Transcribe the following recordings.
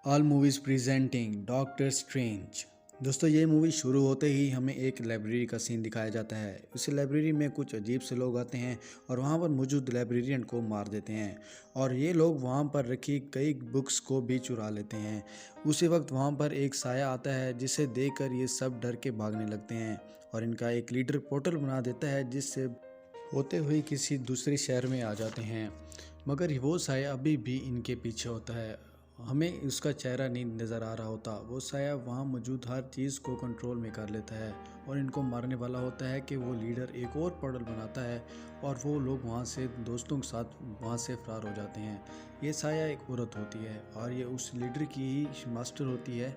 All movies presenting doctor strange. दोस्तों, ये movie शुरू होते ही हमें एक लाइब्रेरी का सीन दिखाया जाता है। उस लाइब्रेरी में कुछ अजीब से लोग आते हैं और वहाँ पर मौजूद लाइब्रेरियन को मार देते हैं और ये लोग वहाँ पर रखी कई बुक्स को भी चुरा लेते हैं। उसी वक्त वहाँ पर एक साया आता है जिसे देखकर ये सब डर के भागने लगते हैं और इनका एक लीडर पोर्टल बना देता है जिससे होते हुए किसी दूसरे शहर में आ जाते हैं। मगर वो साया अभी भी इनके पीछे होता है। हमें उसका चेहरा नहीं नज़र आ रहा होता। वो साया वहाँ मौजूद हर चीज़ को कंट्रोल में कर लेता है और इनको मारने वाला होता है कि वो लीडर एक और पोर्टल बनाता है और वो लोग वहाँ से दोस्तों के साथ वहाँ से फरार हो जाते हैं। ये साया एक औरत होती है और ये उस लीडर की ही मास्टर होती है।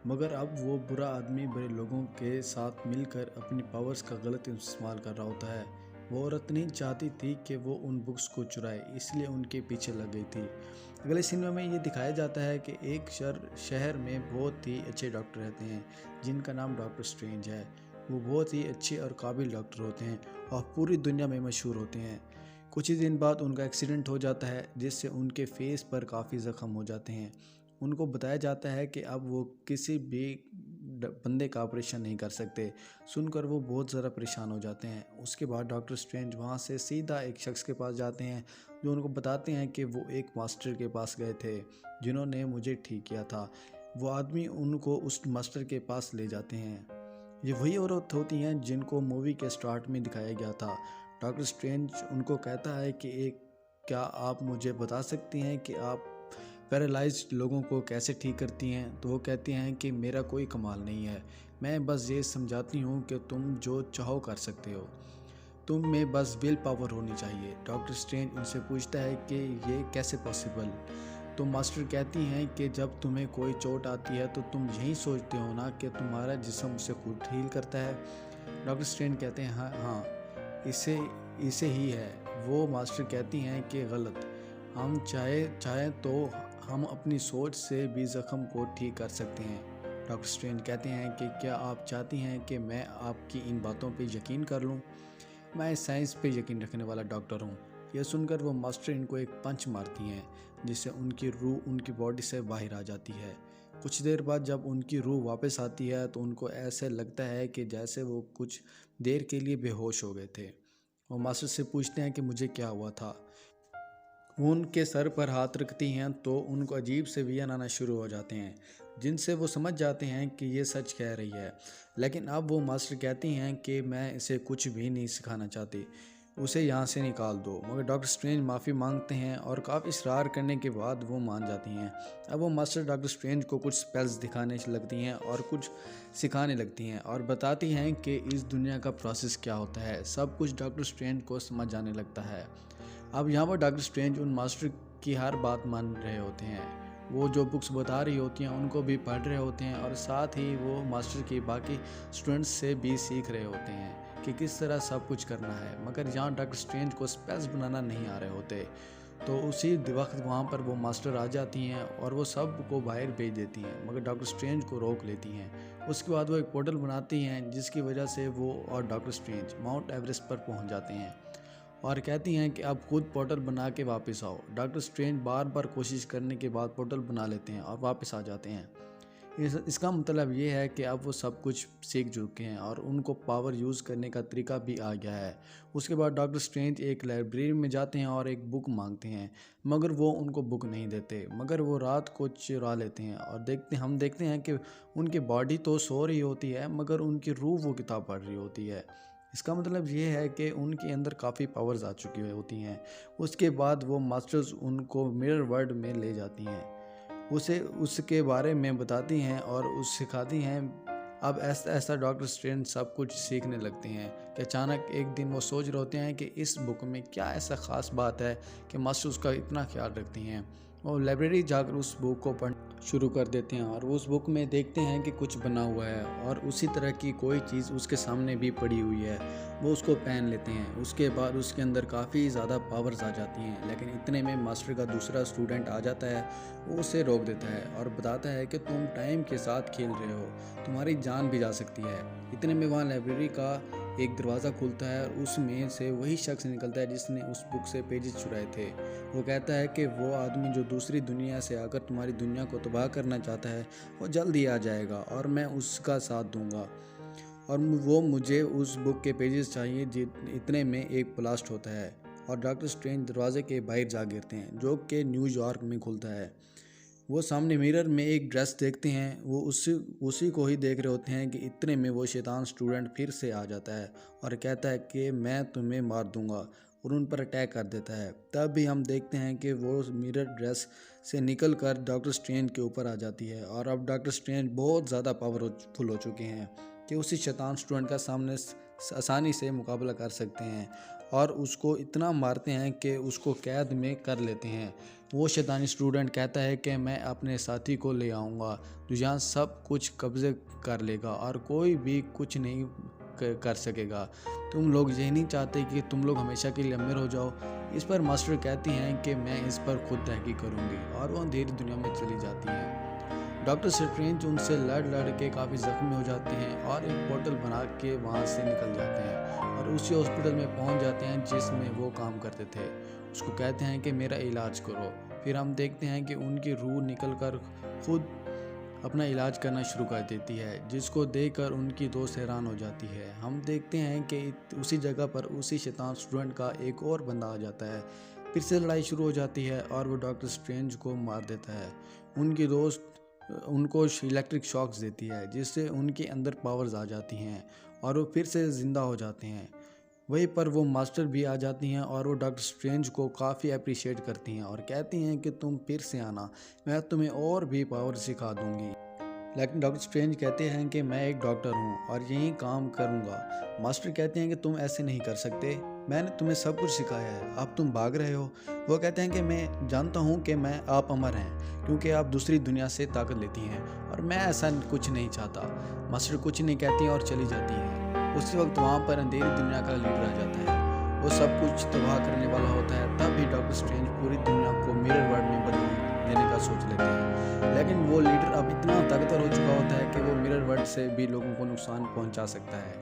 मगर अब वो बुरा आदमी बड़े लोगों के साथ मिलकर अपनी पावर्स का गलत इस्तेमाल कर रहा होता है। वो औरत नहीं चाहती थी कि वो उन बुक्स को चुराए, इसलिए उनके पीछे लग गई थी। अगले सिनेमा में ये दिखाया जाता है कि एक शहर में बहुत ही अच्छे डॉक्टर रहते हैं जिनका नाम डॉक्टर स्ट्रेंज है। वो बहुत ही अच्छे और काबिल डॉक्टर होते हैं और पूरी दुनिया में मशहूर होते हैं। कुछ ही दिन बाद उनका एक्सीडेंट हो जाता है जिससे उनके फेस पर काफ़ी ज़ख्म हो जाते हैं। उनको बताया जाता है कि अब वो किसी भी बंदे का ऑपरेशन नहीं कर सकते। सुनकर वो बहुत ज़्यादा परेशान हो जाते हैं। उसके बाद डॉक्टर स्ट्रेंज वहाँ से सीधा एक शख्स के पास जाते हैं जो उनको बताते हैं कि वो एक मास्टर के पास गए थे जिन्होंने मुझे ठीक किया था। वो आदमी उनको उस मास्टर के पास ले जाते हैं। ये वही औरत होती हैं जिनको मूवी के स्टार्ट में दिखाया गया था। डॉक्टर स्ट्रेंज उनको कहता है कि क्या आप मुझे बता सकती हैं कि आप पैरालाइज्ड लोगों को कैसे ठीक करती हैं? तो वो कहती हैं कि मेरा कोई कमाल नहीं है, मैं बस ये समझाती हूँ कि तुम जो चाहो कर सकते हो, तुम में बस विल पावर होनी चाहिए। डॉक्टर स्ट्रेंज उनसे पूछता है कि ये कैसे पॉसिबल। तो मास्टर कहती हैं कि जब तुम्हें कोई चोट आती है तो तुम यही सोचते हो ना कि तुम्हारा जिस्म उसे खुद हील करता है। डॉक्टर स्ट्रेंज कहते हैं हाँ हाँ, इसे इसे ही है। वो मास्टर कहती हैं कि गलत, हम चाहे तो हम अपनी सोच से भी ज़ख्म को ठीक कर सकते हैं। डॉक्टर स्ट्रेंज कहते हैं कि क्या आप चाहती हैं कि मैं आपकी इन बातों पे यकीन कर लूँ? मैं साइंस पे यकीन रखने वाला डॉक्टर हूँ। यह सुनकर वो मास्टर इनको एक पंच मारती हैं जिससे उनकी रूह उनकी बॉडी से बाहर आ जाती है। कुछ देर बाद जब उनकी रूह वापस आती है तो उनको ऐसे लगता है कि जैसे वो कुछ देर के लिए बेहोश हो गए थे। वो मास्टर से पूछते हैं कि मुझे क्या हुआ था। वो उनके सर पर हाथ रखती हैं तो उनको अजीब से वियन आना शुरू हो जाते हैं जिनसे वो समझ जाते हैं कि ये सच कह रही है। लेकिन अब वो मास्टर कहती हैं कि मैं इसे कुछ भी नहीं सिखाना चाहती, उसे यहाँ से निकाल दो। मगर डॉक्टर स्ट्रेंज माफ़ी मांगते हैं और काफ़ी इसरार करने के बाद वो मान जाती हैं। अब वो मास्टर डॉक्टर स्ट्रेंज को कुछ स्पेल्स दिखाने लगती हैं और कुछ सिखाने लगती हैं और बताती हैं कि इस दुनिया का प्रोसेस क्या होता है। सब कुछ डॉक्टर स्ट्रेंज को समझ आने लगता है। अब यहाँ पर डॉक्टर स्ट्रेंज उन मास्टर की हर बात मान रहे होते हैं। वो जो बुक्स बता रही होती हैं उनको भी पढ़ रहे होते हैं और साथ ही वो मास्टर की बाकी स्टूडेंट्स से भी सीख रहे होते हैं कि किस तरह सब कुछ करना है। मगर यहाँ डॉक्टर स्ट्रेंज को स्पेल्स बनाना नहीं आ रहे होते। तो उसी वक्त वहाँ पर वो मास्टर आ जाती हैं और वो सब को बाहर भेज देती हैं, मगर डॉक्टर स्ट्रेंज को रोक लेती हैं। उसके बाद वो एक पोर्टल बनाती हैं जिसकी वजह से वो और डॉक्टर स्ट्रेंज माउंट एवरेस्ट पर पहुँच जाते हैं और कहती हैं कि आप खुद पोर्टल बना के वापस आओ। डॉक्टर स्ट्रेंज बार बार कोशिश करने के बाद पोर्टल बना लेते हैं और वापस आ जाते हैं। इसका मतलब ये है कि अब वो सब कुछ सीख चुके हैं और उनको पावर यूज़ करने का तरीका भी आ गया है। उसके बाद डॉक्टर स्ट्रेंज एक लाइब्रेरी में जाते हैं और एक बुक मांगते हैं, मगर वो उनको बुक नहीं देते। मगर वो रात को चुरा लेते हैं और हम देखते हैं कि उनकी बॉडी तो सो रही होती है मगर उनकी रूह वो किताब पढ़ रही होती है। इसका मतलब ये है कि उनके अंदर काफ़ी पावर्स आ चुकी होती हैं। उसके बाद वो मास्टर्स उनको मिरर वर्ल्ड में ले जाती हैं, उसे उसके बारे में बताती हैं और उस सिखाती हैं। अब ऐसा ऐसा डॉक्टर स्ट्रेंज सब कुछ सीखने लगते हैं कि अचानक एक दिन वो सोच रहे होते हैं कि इस बुक में क्या ऐसा ख़ास बात है कि मास्टर उसका इतना ख्याल रखती हैं। वो लाइब्रेरी जाकर उस बुक को पढ़ना शुरू कर देते हैं और उस बुक में देखते हैं कि कुछ बना हुआ है और उसी तरह की कोई चीज़ उसके सामने भी पड़ी हुई है। वो उसको पहन लेते हैं। उसके बाद उसके अंदर काफ़ी ज़्यादा पावर्स आ जाती हैं, लेकिन इतने में मास्टर का दूसरा स्टूडेंट आ जाता है। वो उसे रोक देता है और बताता है कि तुम टाइम के साथ खेल रहे हो, तुम्हारी जान भी जा सकती है। इतने में वहाँ लाइब्रेरी का एक दरवाज़ा खुलता है और उसमें से वही शख्स निकलता है जिसने उस बुक से पेजेस चुराए थे। वो कहता है कि वो आदमी जो दूसरी दुनिया से आकर तुम्हारी दुनिया को तबाह करना चाहता है वो जल्द ही आ जाएगा और मैं उसका साथ दूंगा, और वो मुझे उस बुक के पेजेस चाहिए। इतने में एक ब्लास्ट होता है और डॉक्टर स्ट्रेंज दरवाजे के बाहर जा गिरते हैं जो कि न्यूयॉर्क में खुलता है। वो सामने मिरर में एक ड्रेस देखते हैं, वो उसी को ही देख रहे होते हैं कि इतने में वो शैतान स्टूडेंट फिर से आ जाता है और कहता है कि मैं तुम्हें मार दूंगा और उन पर अटैक कर देता है। तब भी हम देखते हैं कि वो मिरर ड्रेस से निकल कर डॉक्टर स्ट्रेंज के ऊपर आ जाती है और अब डॉक्टर स्ट्रेंज बहुत ज़्यादा पावरफुल हो चुके हैं कि उसी शैतान स्टूडेंट का सामने आसानी से मुकाबला कर सकते हैं और उसको इतना मारते हैं कि उसको कैद में कर लेते हैं। वो शैतानी स्टूडेंट कहता है कि मैं अपने साथी को ले आऊँगा जो यहाँ सब कुछ कब्जे कर लेगा और कोई भी कुछ नहीं कर सकेगा। तुम लोग यही नहीं चाहते कि तुम लोग हमेशा के लिए अमीर हो जाओ। इस पर मास्टर कहती हैं कि मैं इस पर खुद तहकीक करूँगी और वो अंधेरी दुनिया में चली जाती हैं। डॉक्टर स्ट्रेंज उनसे लड़ के काफ़ी ज़ख्मी हो जाते हैं और एक बोतल बना के वहाँ से निकल जाते हैं और उसी हॉस्पिटल में पहुँच जाते हैं जिसमें वो काम करते थे। उसको कहते हैं कि मेरा इलाज करो। फिर हम देखते हैं कि उनकी रूह निकल कर खुद अपना इलाज करना शुरू कर देती है, जिसको देखकर उनकी दोस्त हैरान हो जाती है। हम देखते हैं कि उसी जगह पर उसी शैतान स्टूडेंट का एक और बंदा आ जाता है। फिर से लड़ाई शुरू हो जाती है और वो डॉक्टर स्ट्रेंज को मार देता है। उनकी दोस्त उनको इलेक्ट्रिक शॉक्स देती है जिससे उनके अंदर पावर्स आ जाती हैं और वो फिर से ज़िंदा हो जाते हैं। वहीं पर वो मास्टर भी आ जाती हैं और वो डॉक्टर स्ट्रेंज को काफ़ी अप्रिशिएट करती हैं और कहती हैं कि तुम फिर से आना, मैं तुम्हें और भी पावर सिखा दूंगी। लेकिन डॉक्टर स्ट्रेंज कहते हैं कि मैं एक डॉक्टर हूँ और यही काम करूँगा। मास्टर कहते हैं कि तुम ऐसे नहीं कर सकते, मैंने तुम्हें सब कुछ सिखाया है, अब तुम भाग रहे हो। वो कहते हैं कि मैं जानता हूँ कि आप अमर हैं क्योंकि आप दूसरी दुनिया से ताकत लेती हैं और मैं ऐसा कुछ नहीं चाहता। मास्टर कुछ नहीं कहती हैं और चली जाती हैं। उसी वक्त वहाँ पर अंधेरी दुनिया का लीडर आ जाता है, वो सब कुछ तबाह करने वाला होता है। तब भी डॉक्टर स्ट्रेंज पूरी दुनिया को मिरर वर्ल्ड में बदल देने का सोच लेते हैं, लेकिन वो लीडर अब इतना ताकतवर हो चुका होता है कि वो मिरर वर्ल्ड से भी लोगों को नुकसान पहुंचा सकता है।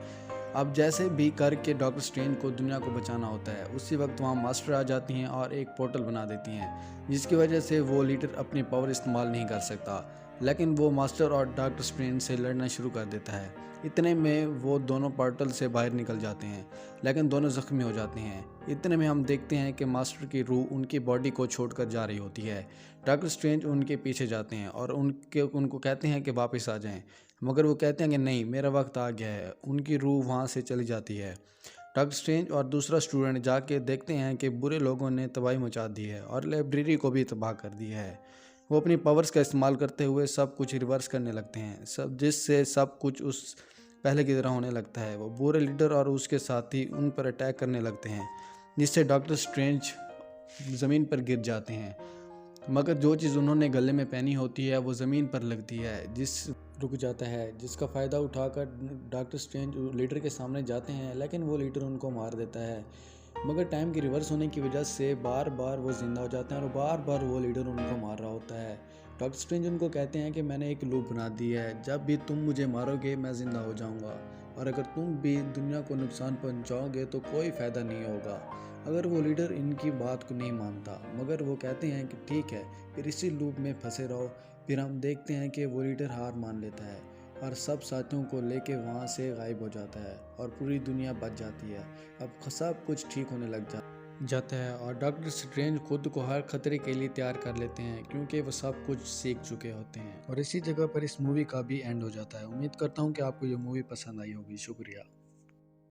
अब जैसे भी करके डॉक्टर स्ट्रेंज को दुनिया को बचाना होता है। उसी वक्त वहाँ मास्टर आ जाती हैं और एक पोर्टल बना देती हैं जिसकी वजह से वो लीडर अपनी पावर इस्तेमाल नहीं कर सकता, लेकिन वो मास्टर और डॉक्टर स्ट्रेंज से लड़ना शुरू कर देता है। इतने में वो दोनों पोर्टल से बाहर निकल जाते हैं लेकिन दोनों जख्मी हो जाते हैं। इतने में हम देखते हैं कि मास्टर की रूह उनकी बॉडी को छोड़कर जा रही होती है। डॉक्टर स्ट्रेंज उनके पीछे जाते हैं और उनको कहते हैं कि वापस आ जाएं, मगर वो कहते हैं कि नहीं, मेरा वक्त आ गया है। उनकी रूह वहाँ से चली जाती है। डॉक्टर स्ट्रेंज और दूसरा स्टूडेंट जाके देखते हैं कि बुरे लोगों ने तबाही मचा दी है और लाइब्रेरी को भी तबाह कर दिया है। वो अपनी पावर्स का इस्तेमाल करते हुए सब कुछ रिवर्स करने लगते हैं, जिससे सब कुछ उस पहले की तरह होने लगता है। वो बुरे लीडर और उसके साथी उन पर अटैक करने लगते हैं जिससे डॉक्टर स्ट्रेंज ज़मीन पर गिर जाते हैं, मगर जो चीज़ उन्होंने गले में पहनी होती है वो ज़मीन पर लगती है, रुक जाता है, जिसका फ़ायदा उठाकर डॉक्टर स्ट्रेंज लीडर के सामने जाते हैं, लेकिन वो लीडर उनको मार देता है। मगर टाइम के रिवर्स होने की वजह से बार बार वो ज़िंदा हो जाते हैं और बार बार वो लीडर उनको मार रहा होता है। डॉक्टर स्ट्रेंज उनको कहते हैं कि मैंने एक लूप बना दी है, जब भी तुम मुझे मारोगे मैं ज़िंदा हो जाऊंगा और अगर तुम भी दुनिया को नुकसान पहुंचाओगे तो कोई फ़ायदा नहीं होगा। अगर वो लीडर इनकी बात को नहीं मानता, मगर वो कहते हैं कि ठीक है, फिर इसी लूप में फंसे रहो। फिर हम देखते हैं कि वो लीडर हार मान लेता है और सब साथियों को लेके वहाँ से गायब हो जाता है और पूरी दुनिया बच जाती है। अब सब कुछ ठीक होने लग जाता है और डॉक्टर स्ट्रेंज खुद को हर खतरे के लिए तैयार कर लेते हैं क्योंकि वो सब कुछ सीख चुके होते हैं। और इसी जगह पर इस मूवी का भी एंड हो जाता है। उम्मीद करता हूँ कि आपको ये मूवी पसंद आई होगी। शुक्रिया।